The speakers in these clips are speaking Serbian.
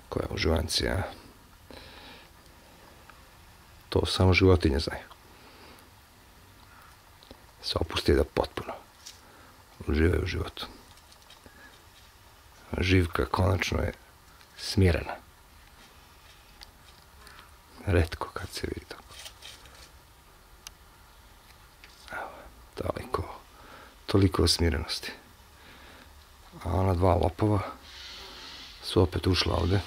Koja uživancija. To samo životinje znaju. Se opusti da potpuno uživaju u životu. Živka konačno je smirena. Retko kad se vidi tako. Evo, toliko smirenosti. A ona dva lopova su opet ušla ovde.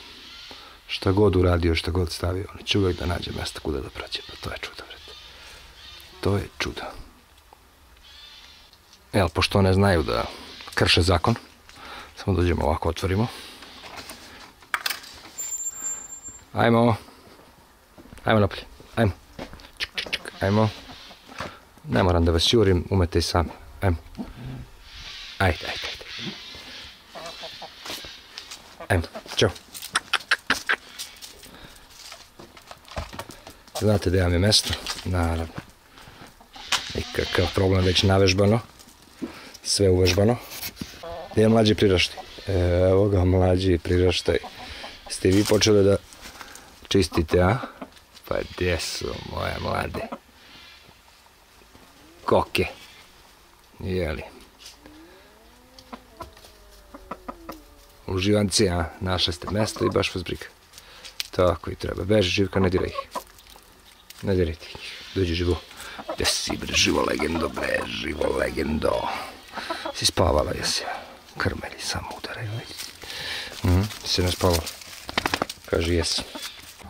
Šta god uradio, šta god stavio, oni će uvijek da nađe mesta kuda da prođe. Pa to je čudo, vrete. To je čudo. Jel, pošto ne znaju da krše zakon, samo dođemo ovako, otvorimo. Ajmo napolje, ajmo. Ajmo. Ne moram da vas jurim, umete i sami. Ajmo. Ajde. Ajmo, čao. Znate da vam je mesto? Naravno. Nikakav problem, već navežbano. Sve uvežbano. Gdje je mlađi priraštaj? Evo ga, mlađi priraštaj. Ste vi počeli da čistite, a? Pa gdje su moje mlade? Koke. Jeli? Uživanci, a? Našli ste mesto i baš vas briga. Tako i treba. Beži, Živka, ne diraj ih. Ne diraj ti ih. Dođi, Živo. Gdje si, bre, Živo legendo, bre, Živo legendo. Si spavala, jesi? Krmelji samo udaraju. Si ne spavala? Kaži, jesam.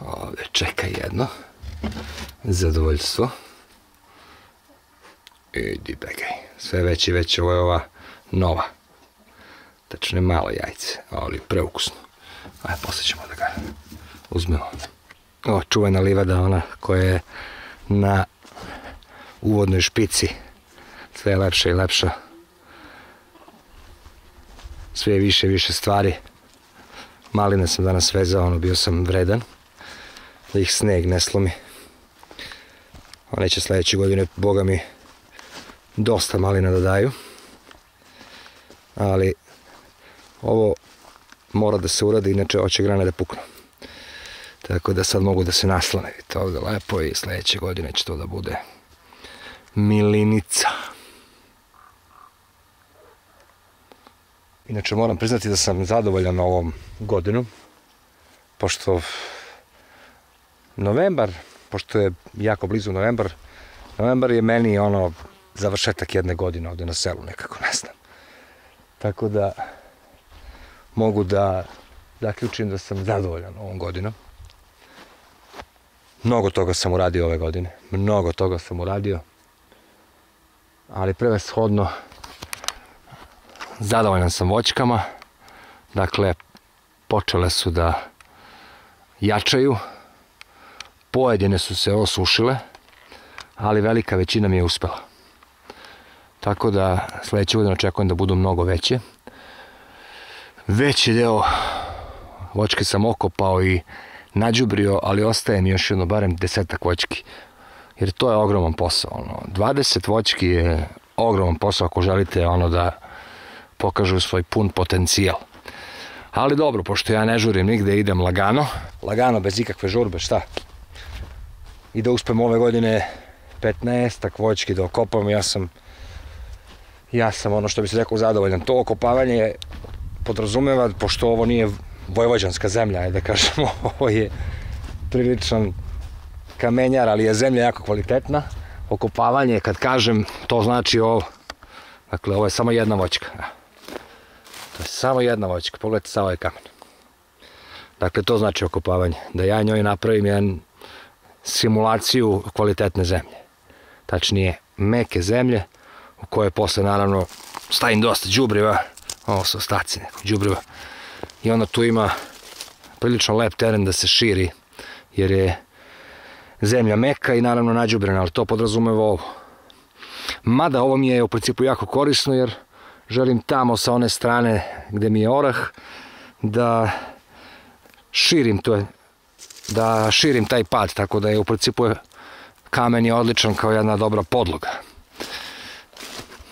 Ovdje čeka jedno. Zadovoljstvo. Idi, begaj. Sve veće i veće, ovo je ova nova. Tačno malo jajce, ali preukusno. Ajde, poslije ćemo da ga uzmemo. Ova čuvena livada, ona koja je na uvodnoj špici. Sve je lepša i lepša. Sve je više i više stvari. Maline sam danas vezao, bio sam vredan. Da ih sneg ne slomi. One će sljedeće godine, boga mi, dosta malina da daju. Ali ovo mora da se uradi, inače hoće grane da puknu. Tako da sad mogu da se naslone. Vidite ovdje lepo i sljedeće godine će to da bude milinica. Inače moram priznati da sam zadovoljan ovom godinom. Pošto novembar, pošto je jako blizu novembar je meni ono završetak jedne godine ovdje na selu, nekako ne znam. Tako da mogu da zaključim da sam zadovoljan ovom godinom. Mnogo toga sam uradio ove godine. Mnogo toga sam uradio. Ali prevashodno zadovoljan sam voćkama. Dakle, počele su da jačaju. Pojedine su se osušile, ali velika većina mi je uspela. Tako da sljedeće godine očekujem da budu mnogo veće. Veći deo voćke sam okopao i nađubrio, ali ostaje mi još jedno barem 10-ak voćki. Jer to je ogroman posao. 20 voćki je ogroman posao ako želite da pokažu svoj pun potencijal. Ali dobro, pošto ja ne žurim nigde, idem lagano. Lagano, bez ikakve žurbe, šta? I da uspem ove godine 15-ak voćki da okopam, ja sam ono što bi se rekao zadovoljan. To okopavanje podrazumeva, pošto ovo nije vojvođanska zemlja, da kažemo, ovo je priličan kamenjar, ali je zemlja jako kvalitetna. Okopavanje, kad kažem, to znači ovo. Dakle, ovo je samo jedna voćka. To je samo jedna voćka, pogledajte sa ovaj kamen. Dakle, to znači okopavanje. Da ja njoj napravim jedan simulaciju kvalitetne zemlje. Tačnije, meke zemlje, u kojoj posle, naravno, stavim dosta đubriva. Ovo su ostaci nekog đubriva. I onda tu ima prilično lep teren da se širi, jer je zemlja meka i naravno nađubrena, ali to podrazumeva ovo. Mada ovo mi je u principu jako korisno, jer želim tamo sa one strane gde mi je orah da širim taj pad, tako da je u principu kamen je odličan kao jedna dobra podloga.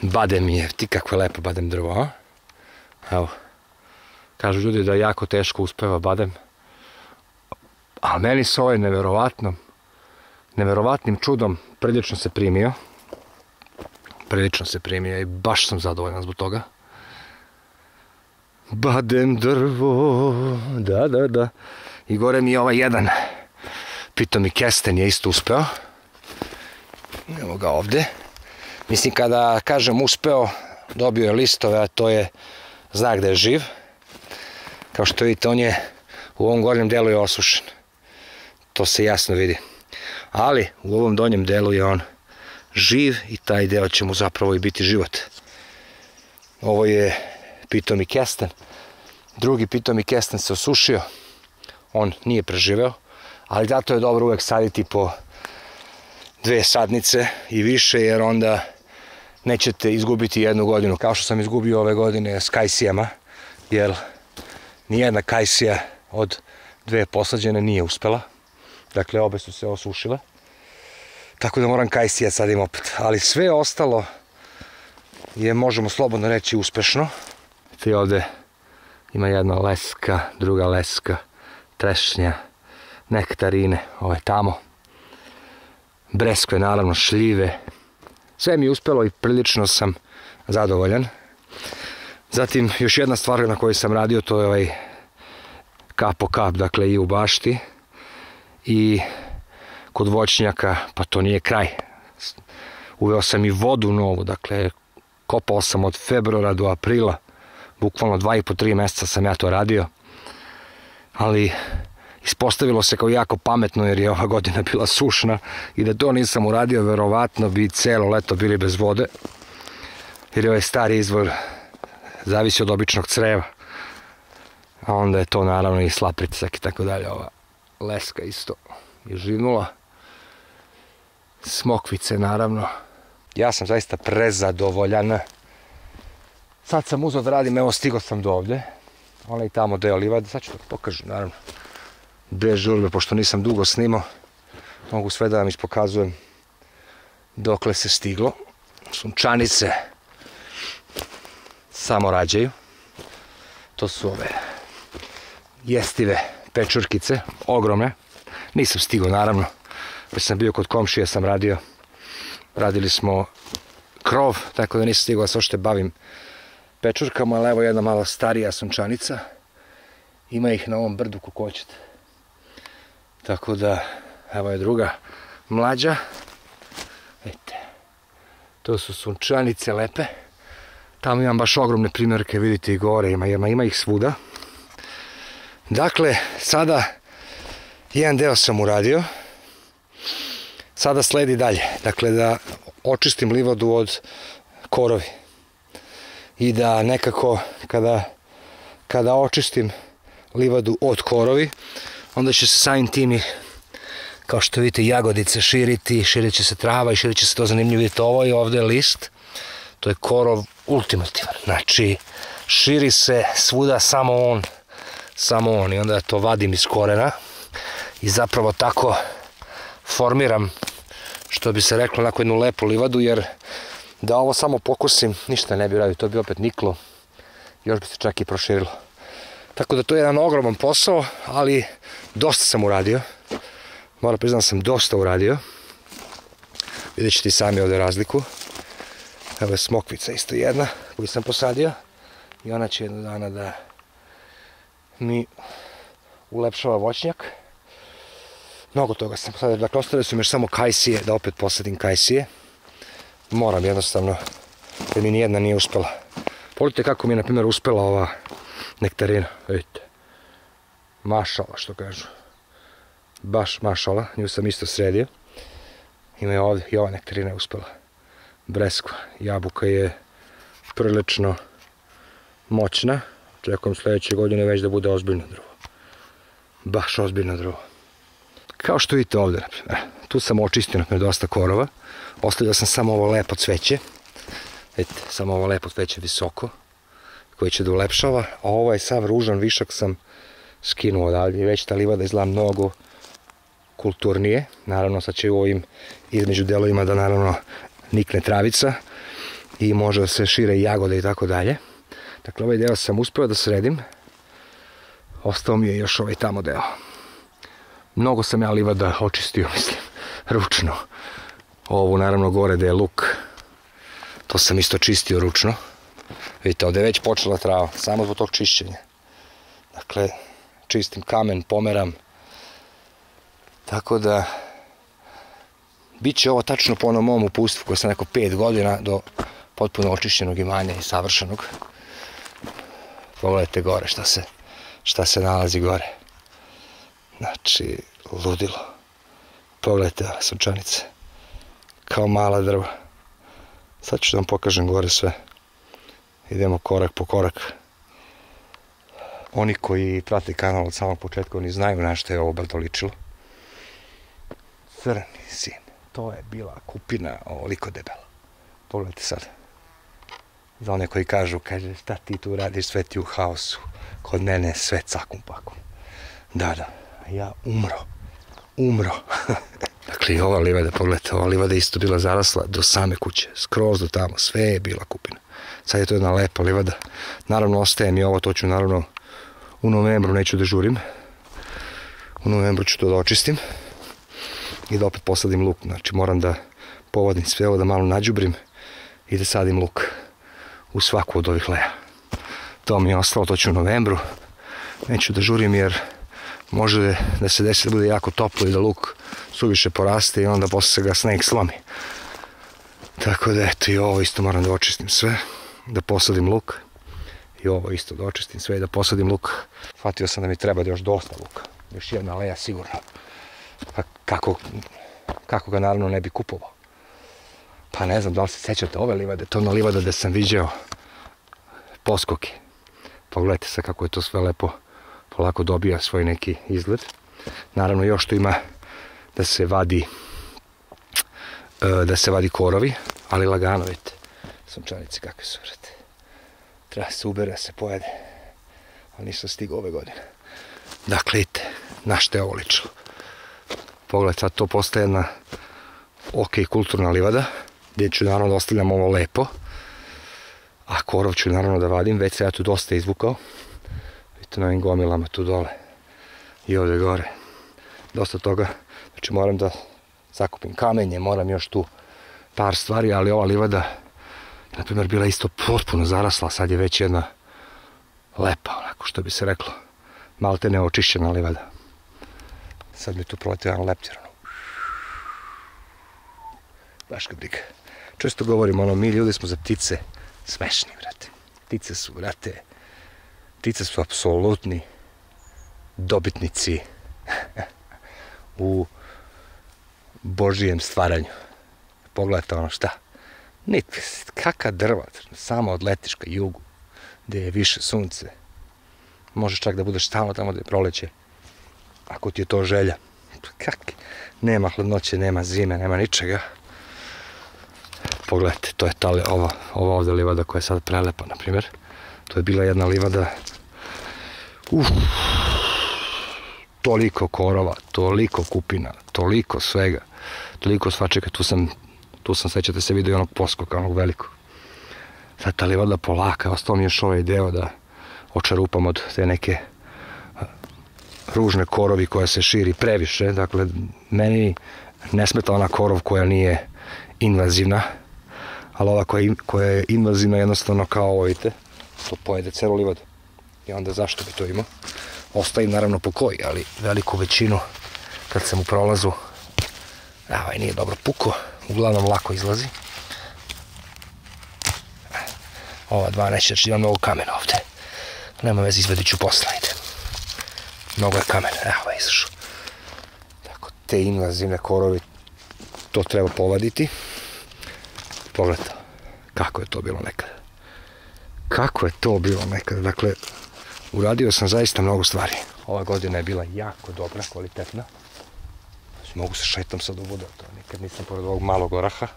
Badem je, ti kako je lepo badem drvo, a? Evo, kažu ljudi da jako teško uspeva badem, ali meni se ovaj neverovatnim čudom prilično se primio i baš sam zadovoljan zbog toga. Badem drvo, da. I gore mi je ovaj jedan pitomi kesten je isto uspeo. Evo ga ovde. Mislim, kada kažem uspeo, dobio je listove, a to je znak da je živ. Kao što vidite, on je u ovom gornjem delu je osušen. To se jasno vidi. Ali u ovom donjem delu je on živ i taj deo će mu zapravo i biti život. Ovo je pitomi kesten. Drugi pitomi kesten se osušio. On nije preživeo, ali zato je dobro uvek saditi po 2 sadnice i više, jer onda nećete izgubiti 1 godinu, kao što sam izgubio ove godine s kajsijama, jer nijedna kajsija od 2 posađene nije uspela. Dakle, obe su se osušile. Tako da moram kajsija sadim opet. Ali sve ostalo je, možemo slobodno reći, uspešno. Ti ovde ima jedna leska, druga leska, trešnja, nektarine, ove tamo. Breskve, naravno, šljive. Sve mi je uspelo i prilično sam zadovoljan. Zatim, još jedna stvar na kojoj sam radio, to je ovaj kap po kap, dakle i u bašti. I kod voćnjaka, pa to nije kraj. Uveo sam i vodu novu, dakle kopao sam od februara do aprila. Bukvalno 2,5-3 meseca sam ja to radio. Ali ispostavilo se kao jako pametno, jer je ova godina bila sušna i da to nisam uradio, verovatno bi celo leto bili bez vode, jer je ovaj stari izvor zavisi od običnog creva, a onda je to naravno i slab pritisak i tako dalje. Ova leska isto je živnula, smokvice naravno. Ja sam zaista prezadovoljan. Sad sam uzeo da radim, evo stigao sam do ovde, onaj tamo deo livade, sad ću da pokažem naravno. Bez žurbe, pošto nisam dugo snimao, mogu sve da vam ispokazujem dokle se stiglo. Sunčanice samo rađaju. To su ove jestive pečurkice, ogromne. Nisam stigao naravno, već sam bio kod komšije, sam radio. Radili smo krov, tako da nisam stigao da se ošte bavim pečurkama, ali evo jedna malo starija sunčanica. Ima ih na ovom brdu kako hoćete. Tako da, evo je druga mlađa. Vidite, to su sunčanice lepe. Tamo imam baš ogromne primjerke, vidite i gore, ima ih svuda. Dakle, sada jedan deo sam uradio. Sada sledi dalje. Dakle, da očistim livadu od korovi. I da nekako, kada očistim livadu od korovi, onda će se samim tim i, kao što vidite, jagodice širiti, širit će se trava i širit će se to zanimljivo. Vidite, ovo je ovde list, to je korov ultimativan. Znači, širi se svuda samo on i onda to vadim iz korena i zapravo tako formiram, što bi se reklo, onako jednu lepu livadu, jer da ovo samo pokusim, ništa ne bi radio, to bi opet niklo, još bi se čak i proširilo. Tako da to je jedan ogroman posao, ali dosta sam uradio. Moram priznam sam dosta uradio. Vidjet ćete i sami ovdje razliku. Evo je smokvica isto jedna koju sam posadio. I ona će jednog dana da mi ulepšava voćnjak. Mnogo toga sam posadio. Dakle, ostale su mi još samo kajsije, da opet posadim kajsije. Moram jednostavno, jer mi nijedna nije uspela. Pogledajte kako mi je, na primjer, uspela ova nektarina, vidite. Mašala, što kažu. Baš mašala, nju sam isto sredio. Ima je ovdje, i ova nektarina je uspela. Breskva, jabuka je prilično moćna. Čekujem sljedeće godine već da bude ozbiljno drvo. Baš ozbiljno drvo. Kao što vidite ovdje, tu sam očistio dosta korova. Ostavio sam samo ovo lepo cveće. Vidite, samo ovo lepo cveće visoko, koje će da ulepšava. A ovaj sav ružan višak sam skinuo odavdje. Već ta livada izgleda mnogo kulturnije. Naravno sad će u ovim između delovima da naravno nikne travica i može da se šire jagode i tako dalje. Dakle, ovaj deo sam uspeo da sredim. Ostao mi je još ovaj tamo deo. Mnogo sam ja livada očistio, mislim, ručno. Ovu naravno gore gde je luk, to sam isto čistio ručno. Vidite, ovdje je već počela trava, samo zbog tog čišćenja. Dakle, čistim kamen, pomeram. Tako da, bit će ovo tačno po onom mom upustvu koje sam rekao 5 godina do potpuno očišćenog imanja i savršenog. Pogledajte gore šta se nalazi gore. Znači, ludilo. Pogledajte ove sunčanice. Kao mala drva. Sad ću da vam pokažem gore sve. Idemo korak po korak. Oni koji prate kanal od samog početka, oni znaju na što je ovo brdo ličilo. Crni sin. To je bila kupina ovoliko debela. Pogledajte sad. Za one koji kažu, kaže, šta ti tu radiš, sve ti u haosu. Kod mene sve cakum pakum. Da, ja umro. Dakle, i ova livada, pogledajte, ova livada isto bila zarasla do same kuće, skroz do tamo, sve je bila kupina. Sad je to jedna lepa livada. Naravno, ostaje mi ovo, to ću naravno u novembru, neću da žurim. U novembru ću to da očistim i da opet posadim luk. Znači, moram da povadim sve ovo, da malo nađubrim i da sadim luk u svaku od ovih leja. To mi je ostalo, to ću u novembru. Neću da žurim jer može da se desi da bude jako toplo i da luk suviše poraste i onda posle se ga sneg slomi. Tako da eto, i ovo isto moram da očistim sve, da posadim luk. I ovo isto da očistim sve i da posadim luk. Shvatio sam da mi treba još dosta luka. Još jedna leja sigurno. Pa kako ga naravno ne bi kupovao. Pa ne znam da li se sećate ove livade. To je ona livada gde sam viđao poskoke. Pogledajte sad kako je to sve lepo polako dobija svoj neki izgled. Naravno još tu ima da se vadi korovi, ali lagano, vidite, sunčanice kakve su, vrate. Treba se ubere, se pojede, ali nisam stigao ove godine. Dakle, vidite, na što je ovo ličilo. Pogledajte, sad to postaje jedna ok kulturna livada, gdje ću naravno da ostavljam ovo lepo, a korov ću naravno da vadim, već se ja tu dosta izvukao. Vidite na ovim gomilama tu dole i ovdje gore. Dosta toga, znači moram da zakupim kamenje, moram još tu par stvari, ali ova livada, na primjer, bila isto potpuno zarasla, sad je već jedna lepa, onako što bi se reklo, malte neočišćena livada. Sad mi tu proletio jedan leptir. Baš ga briga. Često govorim, mi ljudi smo za ptice smešni, vrate. Ptice su apsolutni dobitnici u Božijem stvaranju. Pogledajte ono šta. Kaka drva, samo odletiš ka jugu, gdje je više sunce. Možeš čak da budeš tamo gdje je proleće, ako ti je to želja. Nema hladnoće, nema zime, nema ničega. Pogledajte, to je ova ovdje livada koja je sad prelepa, na primjer. To je bila jedna livada, toliko korova, toliko kupina, toliko svega, toliko svačega. Tu sam, sećate se, vidio onog poskoka, onog velikog. Sad ta livada polaka, ostao mi još ovaj deo da očarupam od te neke ružne korovi koja se širi previše. Dakle, meni ne smeta ona korov koja nije invazivna, ali ova koja je invazivna jednostavno kao ovo, vidite, to pojede celu livadu. I onda zašto bi to imao? Ostavim naravno po koji, ali veliku većinu kad sam u prolazu, ovaj nije dobro puko, uglavnom lako izlazi. Ova 12, znači imam mnogo kamena ovde. Nema veze, izvedit ću posla, ide. Mnogo je kamena, evo je izašao. Tako, te invazivne korovi, to treba povaditi. Pogledajte, kako je to bilo nekada. Dakle, uradio sam zaista mnogo stvari. Ova godina je bila jako dobra, kvalitetna. Mogu se šetam sad u vodu, nikad nisam pored ovog malog oraha,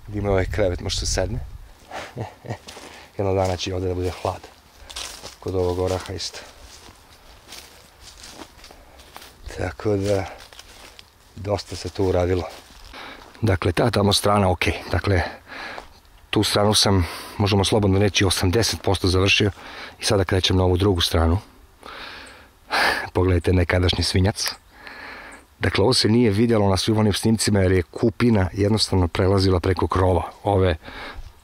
gdje ima ovaj krevet, može se sedne. Jedno dana će ovdje da bude hlad, kod ovog oraha isto. Tako da, dosta se tu uradilo. Dakle, ta tamo strana, ok. Dakle, tu stranu sam, možemo slobodno reći, 80% završio i sada krećem na ovu drugu stranu. Pogledajte nekadašnji svinjac. Dakle, ovo se nije vidjelo na svim onim snimcima jer je kupina jednostavno prelazila preko krova ove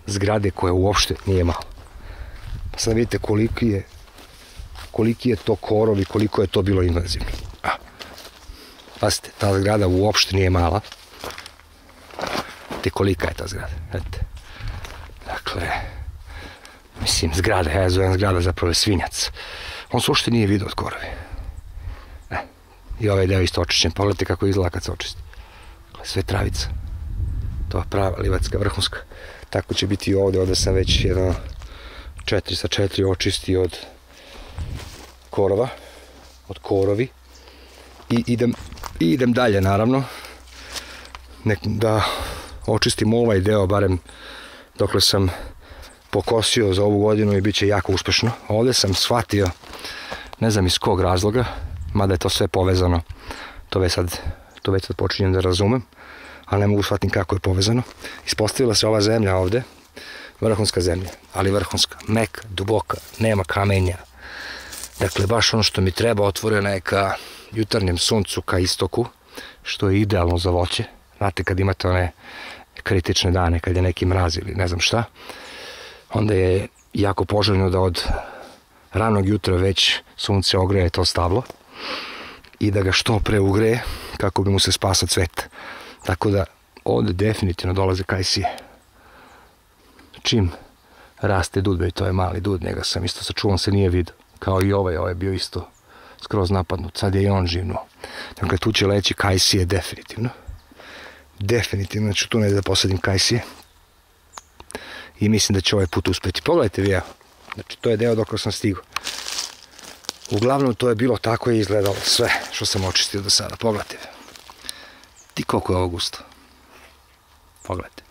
zgrade koje uopšte nije malo. Pa sad vidite koliki je to korov i koliko je to bilo invazivno. Pazite, ta zgrada uopšte nije mala. Te kolika je ta zgrada, vidite. Dakle, mislim, zgrada, ja zovem zgrada, zapravo je svinjac. On se uopšte nije vidio od korovi. I ovaj deo isto očišćen, pogledajte kako izgleda kad se očisti. Sve travica. To je prava livatska, vrhunska. Tako će biti i ovdje sam već jedno 4 očistio od korova, od korovi. I idem dalje, naravno, da očistim ovaj deo, barem dokle sam pokosio za ovu godinu i bit će jako uspešno. Ovdje sam shvatio, ne znam iz kog razloga, mada je to sve povezano, to već sad počinjem da razumem, ali ne mogu shvatim kako je povezano. Ispostavila se ova zemlja ovdje, vrhunska zemlja, ali vrhunska, meka, duboka, nema kamenja. Dakle, baš ono što mi treba, otvorena je ka jutarnjem suncu, ka istoku, što je idealno za voće. Znate, kad imate one kritične dane, kad je neki mraz ili ne znam šta, onda je jako poželjno da od ranog jutra već sunce ogreje to stablo i da ga što pre ugreje kako bi mu se spasao cvet. Tako da ovdje definitivno dolaze kajsije. Čim raste dud, to je mali dud, njega sam isto sačuvan, se nije vidio. Kao i ovaj je bio isto skroz napadnut, sad je i on živnuo. Dakle, tu će leći kajsije definitivno. Definitivno, znači tu negdje da posadim kajsije. I mislim da će ovaj put uspjeti. Pogledajte vi, evo. Znači, to je deo dok sam stigao. Uglavnom, to je bilo tako i izgledalo sve što sam očistio do sada. Pogledajte. Ti koliko je ovo gusto. Pogledajte.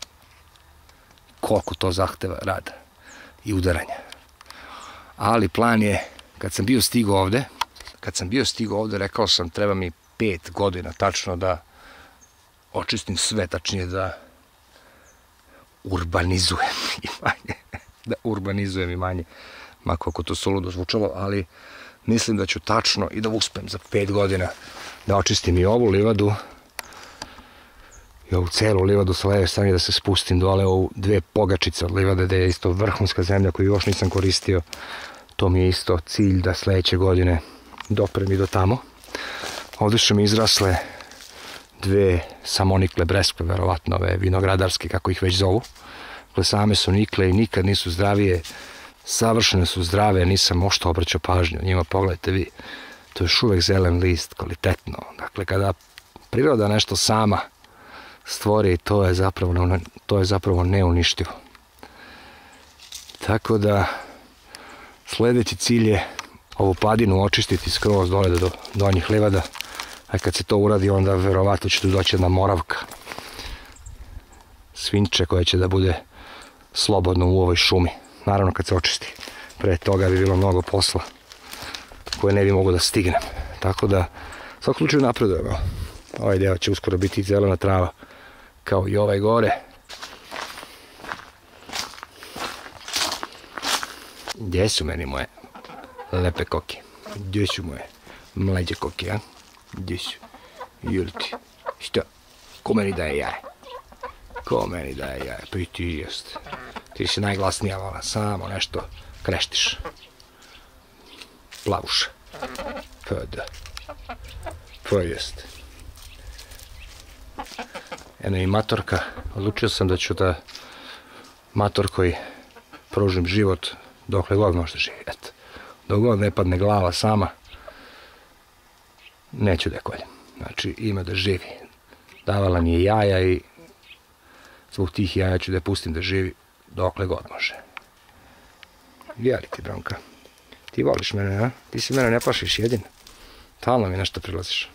Koliko to zahteva rada i udaranja. Ali plan je, kad sam bio stigao ovdje, rekao sam treba mi 5 godina tačno da očistim sve, tačnije da urbanizujem imanje. Ma koliko to suludo zvučalo, ali mislim da ću tačno i da uspem za 5 godina da očistim i ovu livadu i ovu celu livadu sa leve strane, da se spustim dole ovu 2 pogačice od livade, da je isto vrhunska zemlja koju još nisam koristio. To mi je isto cilj da sledeće godine doprem i do tamo. Ovdje su mi izrasle 2 samonikle breskve, verovatno ove vinogradarske, kako ih već zovu. Same su nikle i nikad nisu zdravije, savršene su zdrave, nisam ošto obraćao pažnju njima. Pogledajte vi, to je još uvek zelen list, kvalitetno. Dakle, kada priroda nešto sama stvori, to je zapravo neuništivo. Tako da sljedeći cilj je ovu padinu očistiti skroz dole do donjih livada, a kad se to uradi, onda verovatno će tu doći jedna moravka, svinče koja će da bude slobodno u ovoj šumi. Naravno kad se očisti. Pre toga bi bilo mnogo posla koje ne bi mogu da stignem. Tako da, u svakom slučaju napredujemo. Ovaj deo će uskoro biti zelena trava, kao i ovaj gore. Gdje su meni moje lepe koke? Gdje su moje mlađe koke, a? Gdje su? Jurti. Što? Ko meni daje jaje? Ko meni daje jaje? Pa i ti jest. Ti si najglasnija, vala. Samo nešto kreštiš. Plavuša. Pa da. Pa jest. Eno i matorka. Odlučio sam da ću da matorkoj pružim život dokle god može živi. Eto. Dok god ne padne glava sama, neću da je koljem. Znači, ima da živi. Davala mi je jaja i zbog tih jaja ću da je pustim da živi dokle god može. Gdje ti, Branka? Ti voliš mene, a? Ti si mene ne plašiš jedin. Talno mi nešto prilaziš.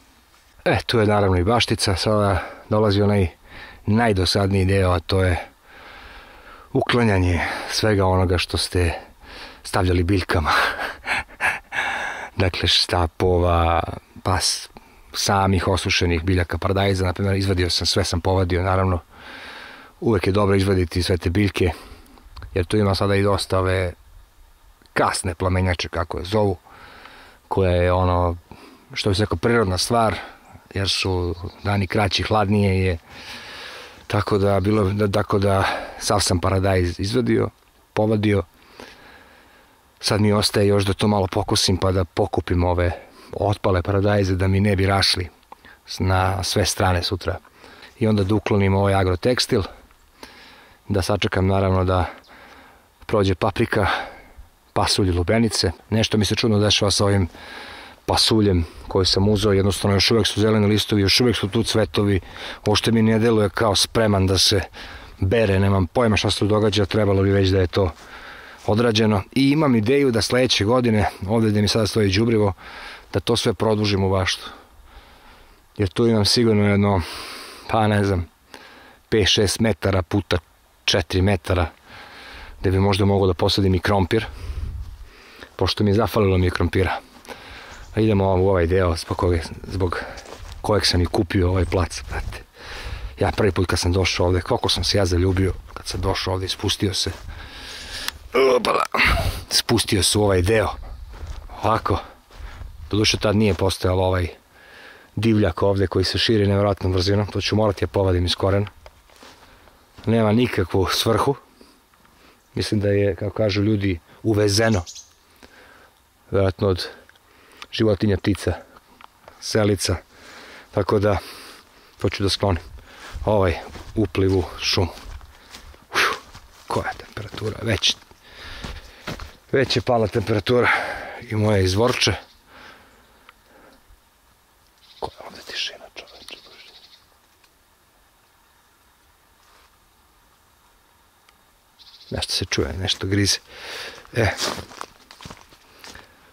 Tu je naravno i baštica. Sada dolazi onaj najdosadniji deo, a to je uklanjanje svega onoga što ste stavljali biljkama. Dakle, štapova, samih osušenih biljaka paradajza, na primjer, izvadio sam, sve sam povadio, naravno, uvek je dobro izvaditi sve te biljke, jer tu ima sada i dosta ove kasne plamenjače, kako je zovu, koja je ono, što bi se rekao, prirodna stvar, jer su dani kraći, hladnije je, tako da sav sam paradajz izvadio, povadio. Sad mi ostaje još da to malo pokosim pa da pokupim ove otpale paradajze da mi ne bi rašli na sve strane sutra. I onda da uklonim ovaj agrotekstil, da sačekam naravno da prođe paprika, pasulj, lubenice. Nešto mi se čudno dešava sa ovim pasuljem koji sam uzeo, jednostavno još uvek su zeleni listovi, još uvek su tu cvetovi, uopšte mi ne deluje kao spreman da se bere, nemam pojma šta se tu događa, trebalo bi već da je to odrađeno. I imam ideju da sledeće godine, ovdje gdje mi sada stoji đubrivo, da to sve produžim u baštu. Jer tu imam sigurno jedno, pa ne znam, 5-6 metara puta 4 metara, gdje bi možda mogao da posadim i krompir, pošto mi je zafalilo mi je krompira. Idemo u ovaj deo zbog kojeg sam i kupio ovaj plac. Ja prvi put kad sam došao ovdje, koliko sam se ja zaljubio kad sam došao ovdje, spustio se u ovaj deo. Ovako, doduše tad nije postojalo ovaj divljak ovdje koji se širi nevjerojatnom brzinom, to ću morati ja povadim iz korena. Nema nikakvu svrhu. Mislim da je, kako kažu ljudi, uvezeno. Vjerojatno od životinja, ptica, selica. Tako da, to ću da sklonim. Ovaj upliv u šumu. Koja je temperatura? Već je pala temperatura i moje izvorče. Koja je ovdje tišina, čoveče? Nešto se čuje, nešto grize.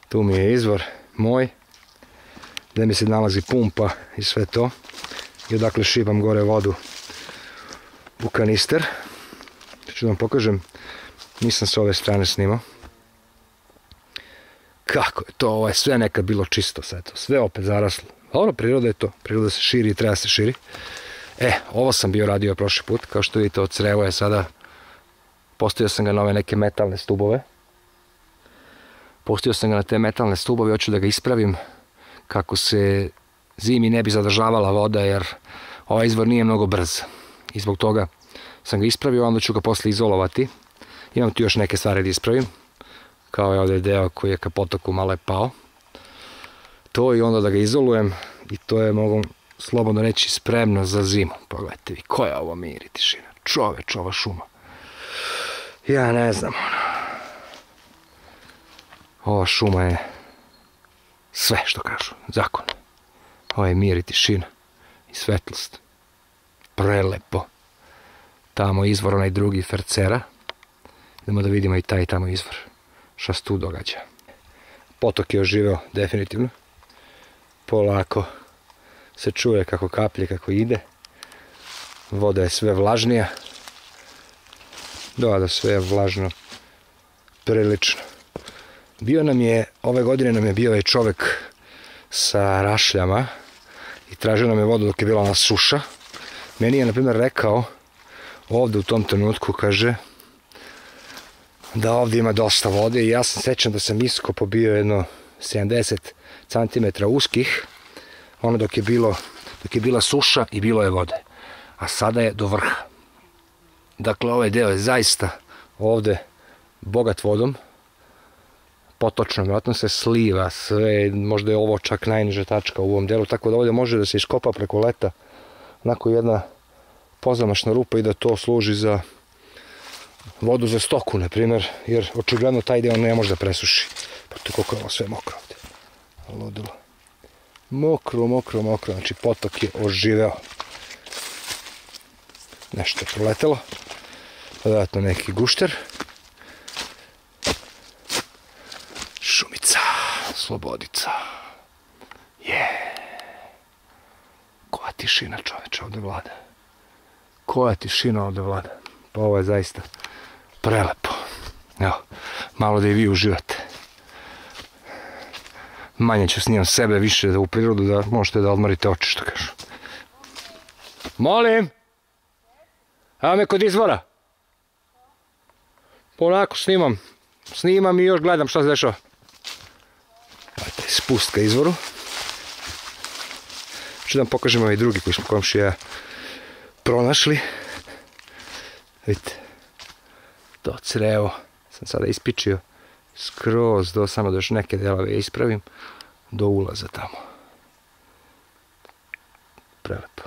Tu mi je izvor moj, gdje mi se nalazi pumpa i sve to. I odakle šibam gore vodu u kanister. Ću da vam pokažem, nisam s ove strane snimao. Kako je to, ovo je sve nekad bilo čisto, sve opet zaraslo. Dobro, priroda je to, priroda se širi i treba se širi. Ovo sam bio radio prošli put, kao što vidite od crevo je sada, postavio sam ga na ove neke metalne stubove. Postavio sam ga na te metalne stubove, hoću da ga ispravim kako se zimi ne bi zadržavala voda, jer ovaj izvor nije mnogo brz. I zbog toga sam ga ispravio, onda ću ga posle izolovati. Imam tu još neke stvari da ispravim, kao je ovdje deo koji je ka potoku malo je pao. To i onda da ga izolujem i to je, mogu slobodno reći, spremno za zimu. Pogledajte vi, koja je ovo mir i tišina. Čoveč, ova šuma. Ja ne znam. Ova šuma je sve što kažu, zakon. Ovo je mir i tišina i svetlost. Prelepo. Tamo izvor, onaj drugi Fercera. Idemo da vidimo i taj tamo izvor. Šta se tu događa. Potok je oživeo, definitivno. Polako se čuje kako kaplje, kako ide. Voda je sve vlažnija. Da, sve je vlažno. Prilično. Ove godine nam je bio čovek sa rašljama i tražio nam je vodu dok je bila ona suša. Meni je, na primjer, rekao ovdje u tom trenutku, kaže, da ovdje ima dosta vode i ja sam sećam da sam iskopo bio jedno 70 cm uskih, ono dok je bila suša i bilo je vode, a sada je do vrha. Dakle, ovaj deo je zaista ovdje bogat vodom, potočno, vjerojatno se sliva sve, možda je ovo čak najniža tačka u ovom delu, tako da ovdje može da se iskopa preko leta onako jedna pozamašna rupa i da to služi za vodu za stoku, na primjer, jer očigledno taj deo ne može da presuši. Pa to koliko je ovo sve mokro ovdje. Ludilo. Mokro, znači potok je oživeo. Nešto je proletelo. Vjerojatno neki gušter. Šumica, slobodica. Koja tišina, čoveče, ovdje vlada. Koja tišina ovdje vlada. Pa ovo je zaista prelepo. Evo, malo da i vi uživate. Manje ću snimam sebe, više da u prirodu, da možete da odmorite oči, što kažu. Molim? Evo me kod izvora. Polako snimam. Snimam i još gledam šta se dešava. Gledajte, spust ka izvoru. Ću da vam pokažem ovaj drugi koji smo komšija pronašli. Vidite, to crevo sam sada ispičio skroz do, samo da još neke delove ispravim, do ulaza tamo. Prelepo.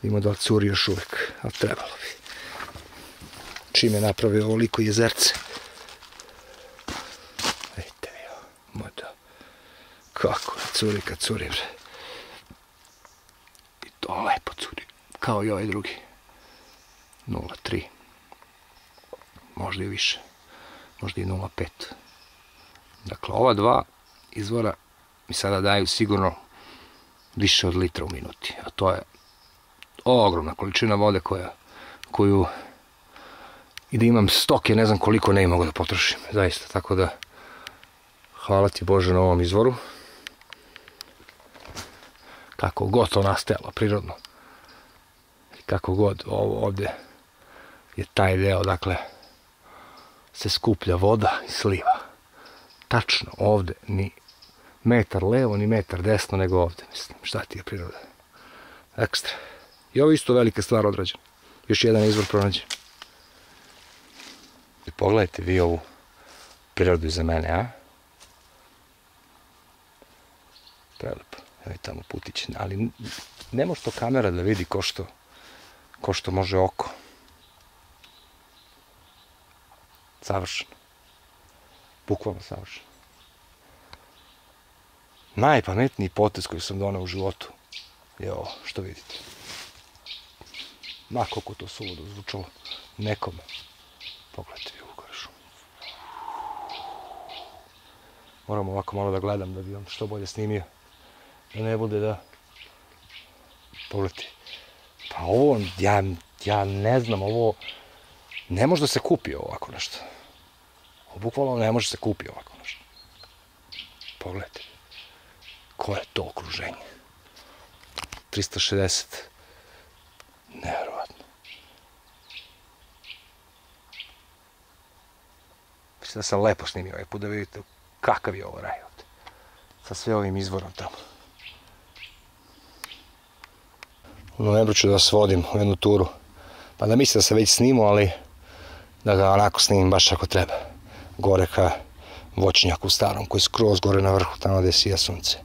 Vidimo da curi još uvijek, ali trebalo bi. Čim je napravio ovoliko jezerce. Vidite vi ovo, moda. Kako curi kad curi, bre. I to lepo curi, kao i ovaj drugi. 0,3. Možda i više. Možda i 0,5. Dakle, ova dva izvora mi sada daju sigurno više od litra u minuti. A to je ogromna količina vode koju i da imam stoke, ne znam koliko ne mogu da potrošim. Zaista, tako da hvala ti Bože na ovom izvoru. Kako god to nastajalo prirodno. I kako god ovo ovdje je taj deo, dakle, se skuplja voda i sliva. Tačno ovdje, ni metar levo, ni metar desno, nego ovdje, mislim. Šta ti je priroda? Ekstra. I ovo isto velika stvar odrađena. Još jedan izvor pronađen. Pogledajte vi ovu prirodu iza mene, a? Prelepo. Evo je tamo putić. Ali ne može to kamera da vidi ko što može oko. Savršeno. Bukvalno savršeno. Najpametniji potez koji sam doneo u životu je ovo što vidite. Ma koliko to suludo zvučalo nekome. Pogledajte vi ovu kažu. Moram ovako malo da gledam da bi vam što bolje snimio. Da ne bude da... Pogledajte. Pa ovo, ja ne znam, ovo... Ne može da se kupi ovako nešto. Ovo bukvalno ne može da se kupi ovako nešto. Pogledajte. Koje je to okruženje? 360. Nevjerovatno. Mislim da sam lepo snimio ovaj put da vidite kakav je ovo raj ovdje. Sa sve ovim izvorom tamo. U novembru ću da vas vodim u jednu turu. Pa da mislim da sam već snimao, ali da ga onako snimim baš ako treba. Gore ka voćnjaku starom, koji je skroz gore na vrhu, tamo gdje sija sunce.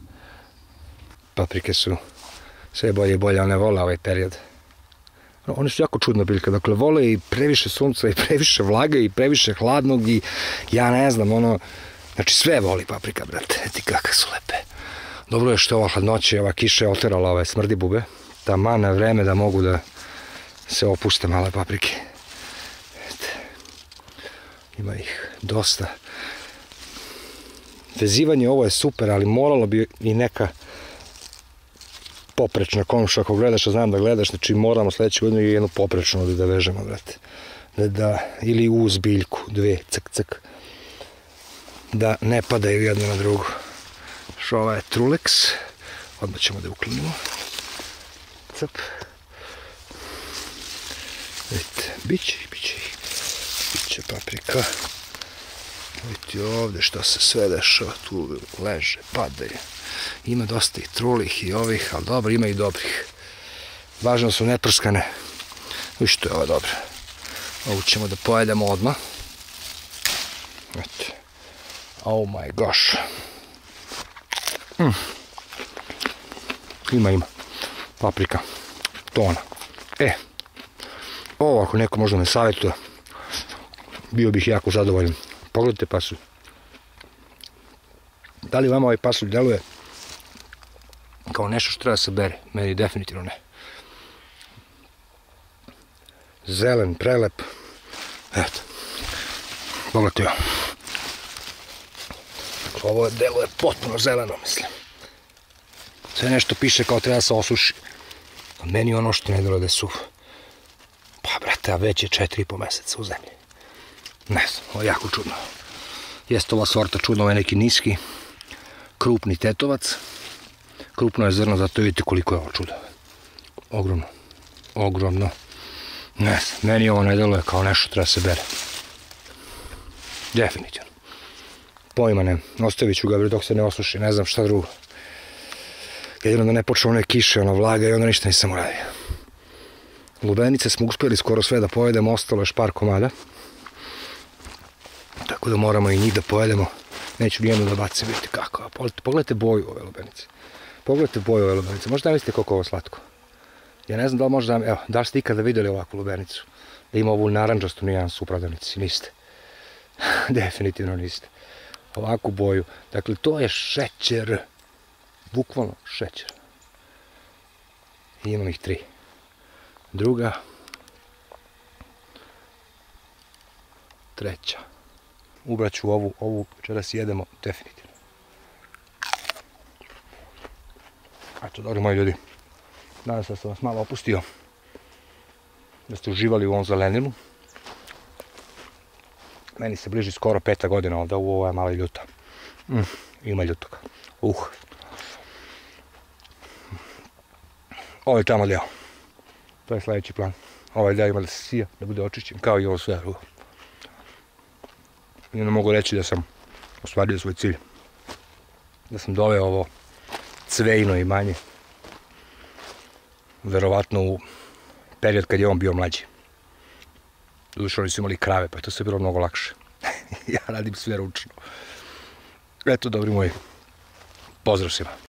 Paprike su sve bolje i bolje, one vole ovaj period. One su jako čudna biljka, dakle vole i previše sunca i previše vlage i previše hladnog i ja ne znam, ono, znači sve voli paprika, brate, eti kakve su lepe. Dobro je što ova hladnoća i ova kiša je oterala ove smrdi bube, taman na vreme da mogu da se opuste male paprike. Ima ih dosta. Vezivanje ovo je super, ali moralo bi i neka poprečna komša, ako gledaš, a znam da gledaš, znači moramo sljedeću godinu jednu poprečnu da vežemo, brate. Ili uz biljku, dve, ck. Da ne padaju jedno na drugu. Ova je Trulex, odmah ćemo da je uklonimo. Cp. Vidite, biće paprika. Vidite ovdje što se sve dešava, tu leže, padaju. Ima dosta i trulih i ovih, ali dobro, ima i dobrih. Važno su neprskane. Viš što je ovo dobro. Ovu ćemo da pojedemo odmah. Vidite. Oh my gosh. Ima. Paprika. Tona. Ovo ako neko možda me savjetuje, bio bih jako zadovoljan. Pogledajte pasulj. Da li vama ovaj pasulj deluje kao nešto što treba da se bere? Meni definitivno ne. Zelen, prelep. Eto. Pogledajte ovo. Ovo deluje potpuno zeleno, mislim. Sve nešto piše kao treba da se osuši. A meni ono što ne deluje da je suho. Pa, brate, a već je 4,5 meseca u zemlji. Ne znam, ovo je jako čudno. Jeste ova sorta čudno, ovo je neki niski. krupni tetovac. Krupno je zrno, zato vidite koliko je ovo čudo. Ogromno. Ogromno. Ne, meni ovo ne deluje kao nešto treba se bere. Definitivno. Pojma ne. Ostavit ću ga dok se ne osuši, ne znam šta drugo. Jedino da ne počne one kiše, ona vlaga i onda ništa nisam uradio. Lubenice smo uspjeli skoro sve da pojedemo, ostalo je još par komada. Tako da moramo i njih da pojedemo. Neću nijednu da bacim, vidite kako. Pogledajte boju ove lubenice. Pogledajte boju ove lubenice. Možda mislite koliko je ovo slatko. Ja ne znam da li možda, evo, da li ste ikada vidjeli ovakvu lubenicu? Da ima ovu naranđastu nijansu u prodavnici, niste. Definitivno niste. Ovakvu boju. Dakle, to je šećer. Bukvalno šećer. I imam ih 3. Druga. 3. Ubraću ovu večeras jedemo definitivno. Eto, dobri moji ljudi. Nadam se da sam vas malo opustio. Da ste uživali u ovom zelenilu. Meni se bliži skoro 5. godina ovdje, ovo je malo ljuta. Ima ljutoga. Ovo je tamo deo. To je sljedeći plan. Ovaj deo ima da se sija, da bude očišćen, kao i ovo sve drugo. I ne mogu reći da sam ostvario svoj cilj. Da sam doveo ovo cvejno imanje. Verovatno u period kad je on bio mlađi. Doduše oni su imali krave, pa je to sve bilo mnogo lakše. Ja radim sve ručno. Eto, dobri moji. Pozdrav svima.